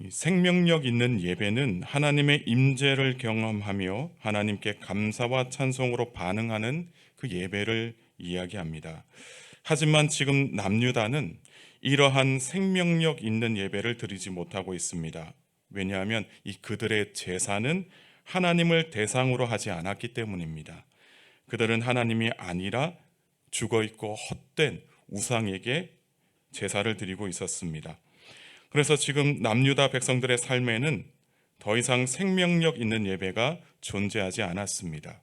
이 생명력 있는 예배는 하나님의 임재를 경험하며 하나님께 감사와 찬송으로 반응하는 그 예배를 이야기합니다. 하지만 지금 남유다는 이러한 생명력 있는 예배를 드리지 못하고 있습니다. 왜냐하면 이 그들의 제사는 하나님을 대상으로 하지 않았기 때문입니다. 그들은 하나님이 아니라 죽어있고 헛된 우상에게 제사를 드리고 있었습니다. 그래서 지금 남유다 백성들의 삶에는 더 이상 생명력 있는 예배가 존재하지 않았습니다.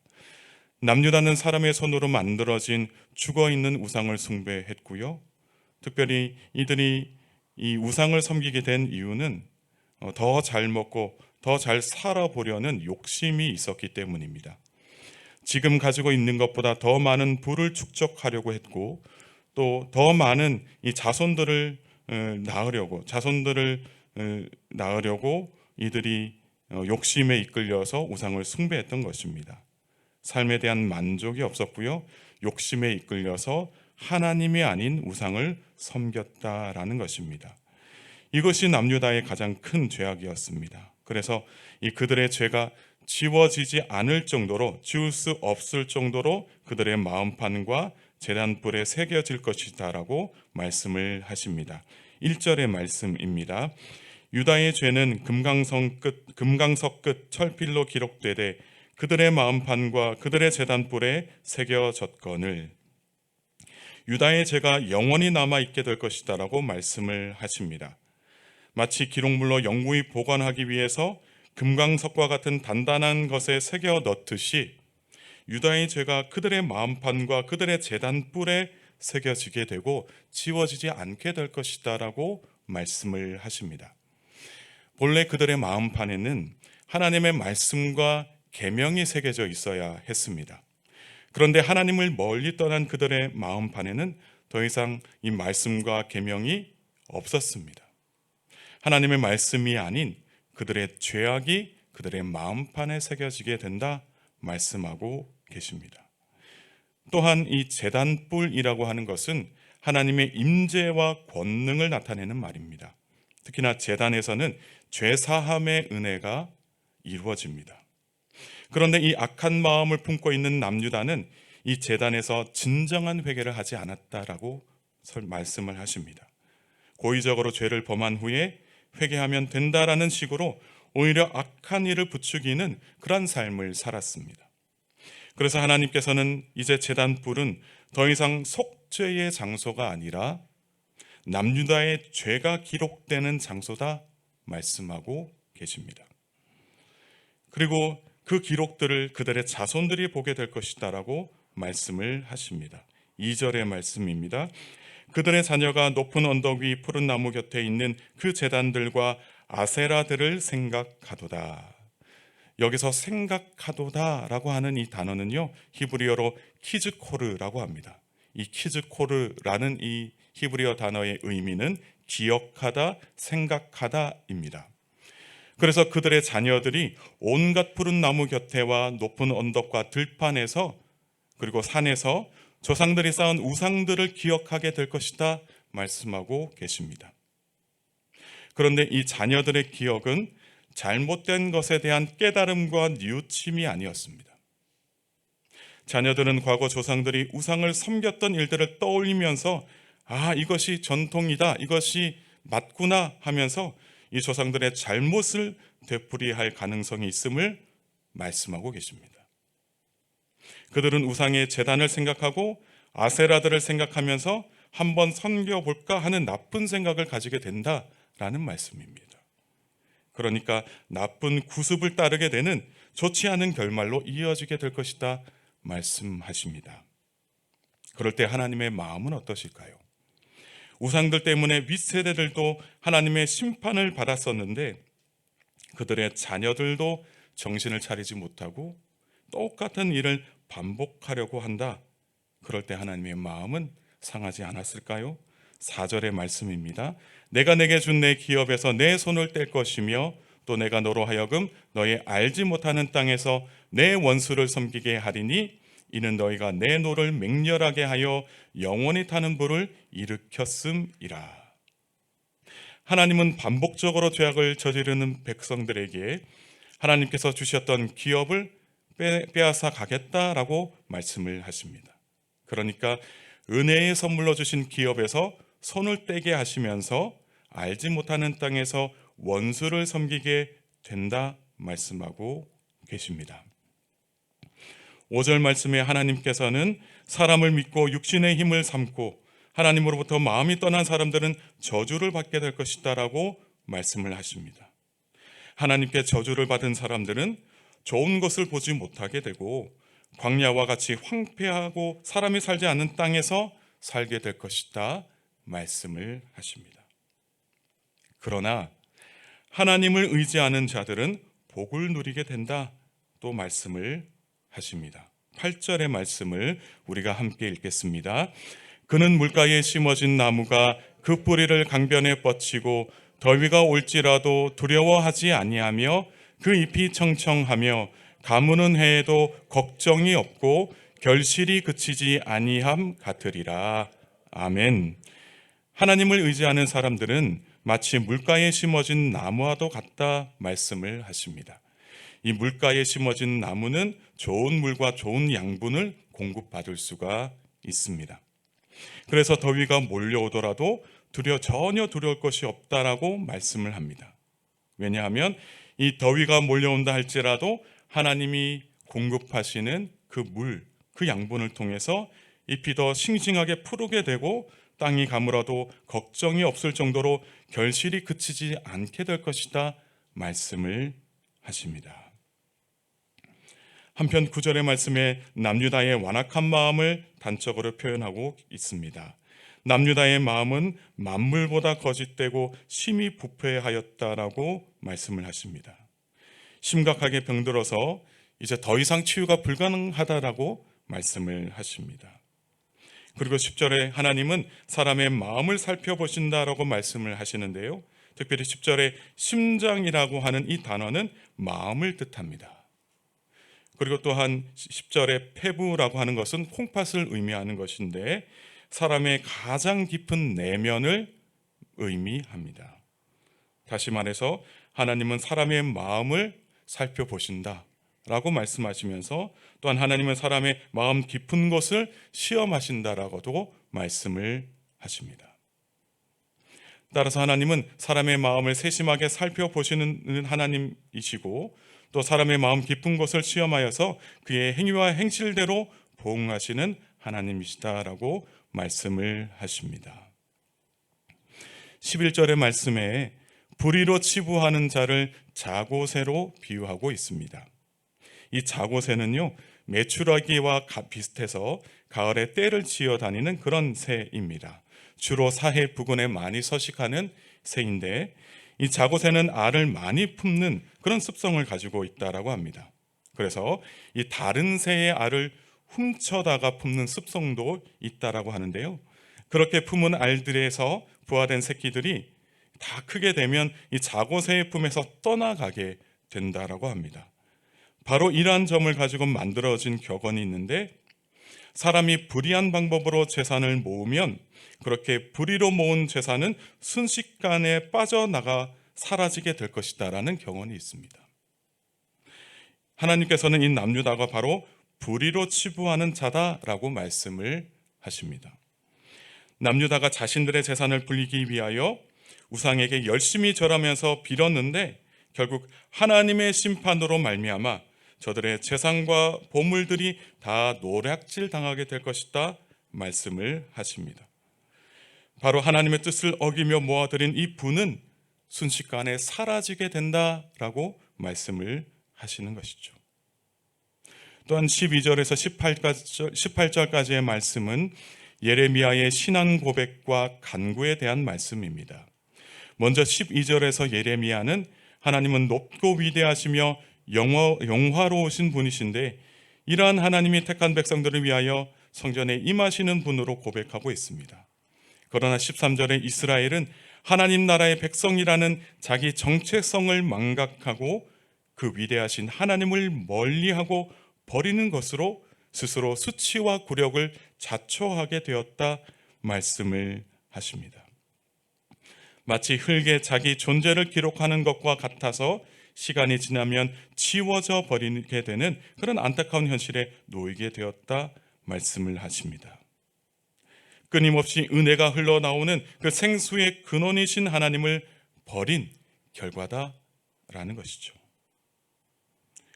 남유다는 사람의 손으로 만들어진 죽어있는 우상을 숭배했고요. 특별히 이들이 이 우상을 섬기게 된 이유는 더 잘 먹고 더 잘 살아보려는 욕심이 있었기 때문입니다. 지금 가지고 있는 것보다 더 많은 부를 축적하려고 했고, 또 더 많은 이 자손들을 낳으려고 이들이 욕심에 이끌려서 우상을 숭배했던 것입니다. 삶에 대한 만족이 없었고요. 욕심에 이끌려서 하나님이 아닌 우상을 섬겼다라는 것입니다. 이것이 남유다의 가장 큰 죄악이었습니다. 그래서 이 그들의 죄가 지워지지 않을 정도로, 지울 수 없을 정도로 그들의 마음판과 제단불에 새겨질 것이다라고 말씀을 하십니다. 1절의 말씀입니다. 유다의 죄는 금강석 끝 철필로 기록되되 그들의 마음판과 그들의 제단불에 새겨졌거늘. 유다의 죄가 영원히 남아있게 될 것이다라고 말씀을 하십니다. 마치 기록물로 영구히 보관하기 위해서 금강석과 같은 단단한 것에 새겨 넣듯이 유다의 죄가 그들의 마음판과 그들의 제단뿔에 새겨지게 되고 지워지지 않게 될 것이다라고 말씀을 하십니다. 본래 그들의 마음판에는 하나님의 말씀과 계명이 새겨져 있어야 했습니다. 그런데 하나님을 멀리 떠난 그들의 마음판에는 더 이상 이 말씀과 계명이 없었습니다. 하나님의 말씀이 아닌 그들의 죄악이 그들의 마음판에 새겨지게 된다 말씀하고 계십니다. 또한 이 제단뿔이라고 하는 것은 하나님의 임재와 권능을 나타내는 말입니다. 특히나 제단에서는 죄사함의 은혜가 이루어집니다. 그런데 이 악한 마음을 품고 있는 남유다는 이 제단에서 진정한 회개를 하지 않았다라고 말씀을 하십니다. 고의적으로 죄를 범한 후에 회개하면 된다라는 식으로 오히려 악한 일을 부추기는 그런 삶을 살았습니다. 그래서 하나님께서는 이제 제단불은 더 이상 속죄의 장소가 아니라 남유다의 죄가 기록되는 장소다 말씀하고 계십니다. 그리고 그 기록들을 그들의 자손들이 보게 될 것이다라고 말씀을 하십니다. 2절의 말씀입니다. 그들의 자녀가 높은 언덕 위 푸른 나무 곁에 있는 그 제단들과 아세라들을 생각하도다. 여기서 생각하도다라고 하는 이 단어는요, 히브리어로 키즈코르라고 합니다. 이 키즈코르라는 이 히브리어 단어의 의미는 기억하다, 생각하다입니다. 그래서 그들의 자녀들이 온갖 푸른 나무 곁에와 높은 언덕과 들판에서 그리고 산에서 조상들이 쌓은 우상들을 기억하게 될 것이다 말씀하고 계십니다. 그런데 이 자녀들의 기억은 잘못된 것에 대한 깨달음과 뉘우침이 아니었습니다. 자녀들은 과거 조상들이 우상을 섬겼던 일들을 떠올리면서 이것이 전통이다, 이것이 맞구나 하면서 이 조상들의 잘못을 되풀이할 가능성이 있음을 말씀하고 계십니다. 그들은 우상의 제단을 생각하고 아세라들을 생각하면서 한번 섬겨볼까 하는 나쁜 생각을 가지게 된다라는 말씀입니다. 그러니까 나쁜 구습을 따르게 되는 좋지 않은 결말로 이어지게 될 것이다 말씀하십니다. 그럴 때 하나님의 마음은 어떠실까요? 우상들 때문에 윗세대들도 하나님의 심판을 받았었는데 그들의 자녀들도 정신을 차리지 못하고 똑같은 일을 반복하려고 한다. 그럴 때 하나님의 마음은 상하지 않았을까요? 4절의 말씀입니다. 내가 내게 준 내 기업에서 내 손을 뗄 것이며 또 내가 너로 하여금 너의 알지 못하는 땅에서 내 원수를 섬기게 하리니 이는 너희가 내 노를 맹렬하게 하여 영원히 타는 불을 일으켰음이라. 하나님은 반복적으로 죄악을 저지르는 백성들에게 하나님께서 주셨던 기업을 빼앗아 가겠다라고 말씀을 하십니다. 그러니까 은혜의 선물로 주신 기업에서 손을 떼게 하시면서 알지 못하는 땅에서 원수를 섬기게 된다 말씀하고 계십니다. 5절 말씀에 하나님께서는 사람을 믿고 육신의 힘을 삼고 하나님으로부터 마음이 떠난 사람들은 저주를 받게 될 것이다 라고 말씀을 하십니다. 하나님께 저주를 받은 사람들은 좋은 것을 보지 못하게 되고 광야와 같이 황폐하고 사람이 살지 않는 땅에서 살게 될 것이다 말씀을 하십니다. 그러나 하나님을 의지하는 자들은 복을 누리게 된다 또 말씀을 하십니다. 8절의 말씀을 우리가 함께 읽겠습니다. 그는 물가에 심어진 나무가 그 뿌리를 강변에 뻗치고 더위가 올지라도 두려워하지 아니하며 그 잎이 청청하며 가무는 해에도 걱정이 없고 결실이 그치지 아니함 같으리라. 아멘. 하나님을 의지하는 사람들은 마치 물가에 심어진 나무와도 같다 말씀을 하십니다. 이 물가에 심어진 나무는 좋은 물과 좋은 양분을 공급받을 수가 있습니다. 그래서 더위가 몰려오더라도 전혀 두려울 것이 없다라고 말씀을 합니다. 왜냐하면 이 더위가 몰려온다 할지라도 하나님이 공급하시는 그 물, 그 양분을 통해서 잎이 더 싱싱하게 푸르게 되고 땅이 가물어도 걱정이 없을 정도로 결실이 그치지 않게 될 것이다 말씀을 하십니다. 한편 9절의 말씀에 남유다의 완악한 마음을 단적으로 표현하고 있습니다. 남유다의 마음은 만물보다 거짓되고 심히 부패하였다라고 말씀을 하십니다. 심각하게 병들어서 이제 더 이상 치유가 불가능하다라고 말씀을 하십니다. 그리고 10절에 하나님은 사람의 마음을 살펴보신다라고 말씀을 하시는데요. 특별히 10절에 심장이라고 하는 이 단어는 마음을 뜻합니다. 그리고 또한 10절에 폐부라고 하는 것은 콩팥을 의미하는 것인데 사람의 가장 깊은 내면을 의미합니다. 다시 말해서 하나님은 사람의 마음을 살펴보신다 라고 말씀하시면서 또한 하나님은 사람의 마음 깊은 것을 시험하신다라고도 말씀을 하십니다. 따라서 하나님은 사람의 마음을 세심하게 살펴보시는 하나님이시고 또 사람의 마음 깊은 것을 시험하여서 그의 행위와 행실대로 보응하시는 하나님이시다라고 말씀을 하십니다. 11절의 말씀에 불의로 치부하는 자를 자고새로 비유하고 있습니다. 이 자고새는요, 메추라기와 비슷해서 가을에 떼를 지어 다니는 그런 새입니다. 주로 사해 부근에 많이 서식하는 새인데 이 자고새는 알을 많이 품는 그런 습성을 가지고 있다라고 합니다. 그래서 이 다른 새의 알을 훔쳐다가 품는 습성도 있다라고 하는데요. 그렇게 품은 알들에서 부화된 새끼들이 다 크게 되면 이 자고새의 품에서 떠나가게 된다라고 합니다. 바로 이러한 점을 가지고 만들어진 격언이 있는데 사람이 불의한 방법으로 재산을 모으면 그렇게 불의로 모은 재산은 순식간에 빠져나가 사라지게 될 것이다 라는 격언이 있습니다. 하나님께서는 이 남유다가 바로 불의로 치부하는 자다라고 말씀을 하십니다. 남유다가 자신들의 재산을 불리기 위하여 우상에게 열심히 절하면서 빌었는데 결국 하나님의 심판으로 말미암아 저들의 재산과 보물들이 다 노략질 당하게 될 것이다 말씀을 하십니다. 바로 하나님의 뜻을 어기며 모아들인 이 분은 순식간에 사라지게 된다라고 말씀을 하시는 것이죠. 또한 12절에서 18절까지의 말씀은 예레미야의 신앙 고백과 간구에 대한 말씀입니다. 먼저 12절에서 예레미야는 하나님은 높고 위대하시며 영화로우신 분이신데 이러한 하나님이 택한 백성들을 위하여 성전에 임하시는 분으로 고백하고 있습니다. 그러나 13절에 이스라엘은 하나님 나라의 백성이라는 자기 정체성을 망각하고 그 위대하신 하나님을 멀리하고 버리는 것으로 스스로 수치와 굴욕을 자초하게 되었다 말씀을 하십니다. 마치 흙에 자기 존재를 기록하는 것과 같아서 시간이 지나면 지워져 버리게 되는 그런 안타까운 현실에 놓이게 되었다 말씀을 하십니다. 끊임없이 은혜가 흘러나오는 그 생수의 근원이신 하나님을 버린 결과다라는 것이죠.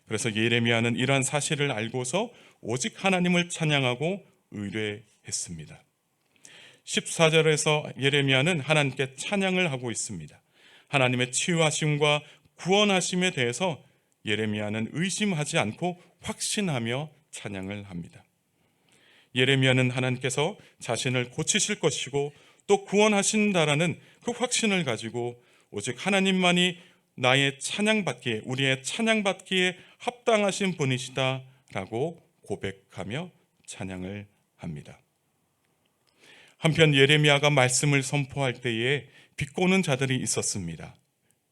그래서 예레미야는 이러한 사실을 알고서 오직 하나님을 찬양하고 의뢰했습니다. 14절에서 예레미야는 하나님께 찬양을 하고 있습니다. 하나님의 치유하심과 구원하심에 대해서 예레미야는 의심하지 않고 확신하며 찬양을 합니다. 예레미야는 하나님께서 자신을 고치실 것이고 또 구원하신다라는 그 확신을 가지고 오직 하나님만이 나의 찬양받기에, 우리의 찬양받기에 합당하신 분이시다라고 고백하며 찬양을 합니다. 한편 예레미야가 말씀을 선포할 때에 비꼬는 자들이 있었습니다.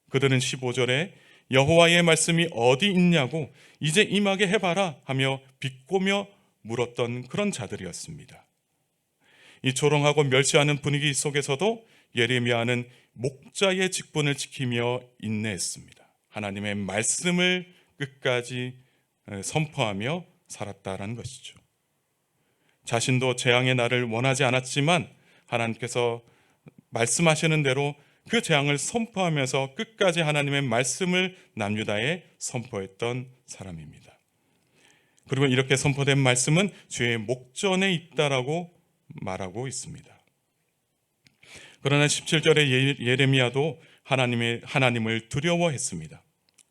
그들은 15절에 여호와의 말씀이 어디 있냐고 이제 임하게 해봐라 하며 비꼬며 물었던 그런 자들이었습니다. 이 조롱하고 멸시하는 분위기 속에서도 예레미야는 목자의 직분을 지키며 인내했습니다. 하나님의 말씀을 끝까지 선포하며 살았다라는 것이죠. 자신도 재앙의 날을 원하지 않았지만 하나님께서 말씀하시는 대로 그 재앙을 선포하면서 끝까지 하나님의 말씀을 남유다에 선포했던 사람입니다. 그리고 이렇게 선포된 말씀은 주의 목전에 있다라고 말하고 있습니다. 그러나 17절에 예레미야도 하나님을 두려워했습니다.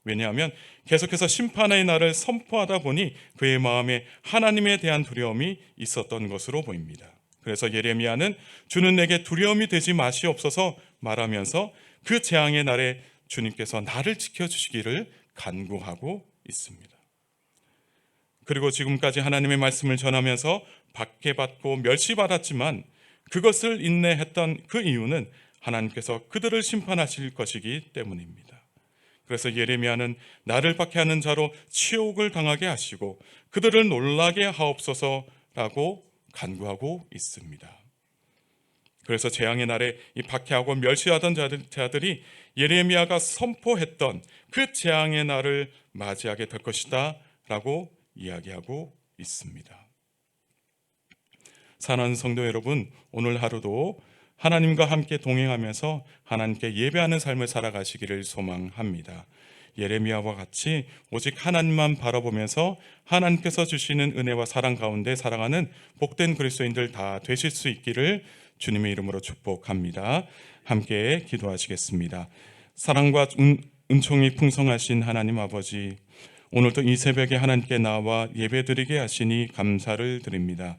왜냐하면 계속해서 심판의 날을 선포하다 보니 그의 마음에 하나님에 대한 두려움이 있었던 것으로 보입니다. 그래서 예레미야는 주는 내게 두려움이 되지 마시옵소서 말하면서 그 재앙의 날에 주님께서 나를 지켜주시기를 간구하고 있습니다. 그리고 지금까지 하나님의 말씀을 전하면서 박해받고 멸시받았지만 그것을 인내했던 그 이유는 하나님께서 그들을 심판하실 것이기 때문입니다. 그래서 예레미야는 나를 박해하는 자로 치욕을 당하게 하시고 그들을 놀라게 하옵소서라고 간구하고 있습니다. 그래서 재앙의 날에 이 박해하고 멸시하던 자들이 예레미야가 선포했던 그 재앙의 날을 맞이하게 될 것이다 라고 이야기하고 있습니다. 사랑하는 성도 여러분, 오늘 하루도 하나님과 함께 동행하면서 하나님께 예배하는 삶을 살아가시기를 소망합니다. 예레미야와 같이 오직 하나님만 바라보면서 하나님께서 주시는 은혜와 사랑 가운데 살아가는 복된 그리스도인들 다 되실 수 있기를 주님의 이름으로 축복합니다. 함께 기도하시겠습니다. 사랑과 은총이 풍성하신 하나님 아버지, 오늘도 이 새벽에 하나님께 나와 예배드리게 하시니 감사를 드립니다.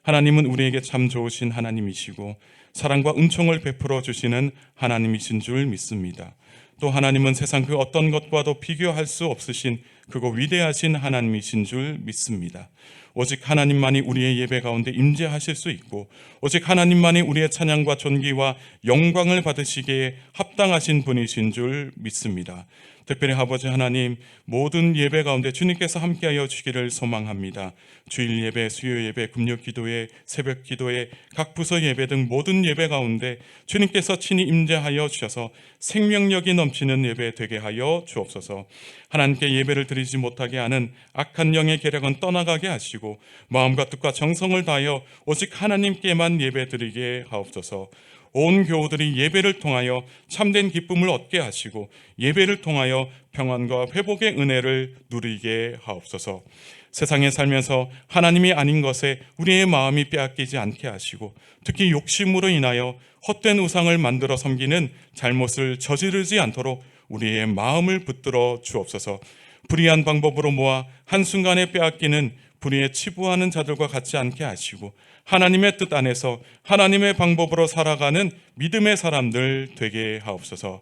하나님은 우리에게 참 좋으신 하나님이시고 사랑과 은총을 베풀어 주시는 하나님이신 줄 믿습니다. 또 하나님은 세상 그 어떤 것과도 비교할 수 없으신 그거 위대하신 하나님이신 줄 믿습니다. 오직 하나님만이 우리의 예배 가운데 임재하실 수 있고 오직 하나님만이 우리의 찬양과 존귀와 영광을 받으시기에 합당하신 분이신 줄 믿습니다. 특별히 아버지 하나님, 모든 예배 가운데 주님께서 함께하여 주시기를 소망합니다. 주일 예배, 수요 예배, 금요 기도회, 새벽 기도회, 각 부서 예배 등 모든 예배 가운데 주님께서 친히 임재하여 주셔서 생명력이 넘치는 예배 되게 하여 주옵소서. 하나님께 예배를 드리지 못하게 하는 악한 영의 계략은 떠나가게 하시고 마음과 뜻과 정성을 다하여 오직 하나님께만 예배 드리게 하옵소서. 온 교우들이 예배를 통하여 참된 기쁨을 얻게 하시고 예배를 통하여 평안과 회복의 은혜를 누리게 하옵소서. 세상에 살면서 하나님이 아닌 것에 우리의 마음이 빼앗기지 않게 하시고 특히 욕심으로 인하여 헛된 우상을 만들어 섬기는 잘못을 저지르지 않도록 우리의 마음을 붙들어 주옵소서. 불의한 방법으로 모아 한순간에 빼앗기는 불의에 치부하는 자들과 같지 않게 하시고 하나님의 뜻 안에서 하나님의 방법으로 살아가는 믿음의 사람들 되게 하옵소서.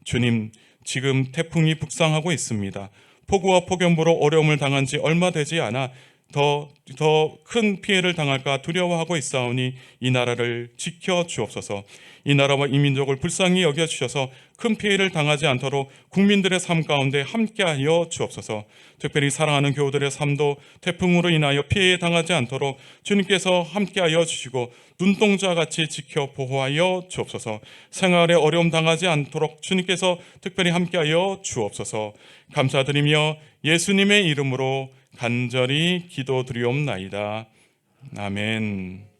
주님, 지금 태풍이 북상하고 있습니다. 폭우와 폭염으로 어려움을 당한 지 얼마 되지 않아 더 큰 피해를 당할까 두려워하고 있사오니 이 나라를 지켜 주옵소서. 이 나라와 이 민족을 불쌍히 여겨 주셔서 큰 피해를 당하지 않도록 국민들의 삶 가운데 함께하여 주옵소서. 특별히 사랑하는 교우들의 삶도 태풍으로 인하여 피해에 당하지 않도록 주님께서 함께하여 주시고 눈동자 같이 지켜 보호하여 주옵소서. 생활에 어려움 당하지 않도록 주님께서 특별히 함께하여 주옵소서. 감사드리며 예수님의 이름으로 간절히 기도드리옵나이다. 아멘.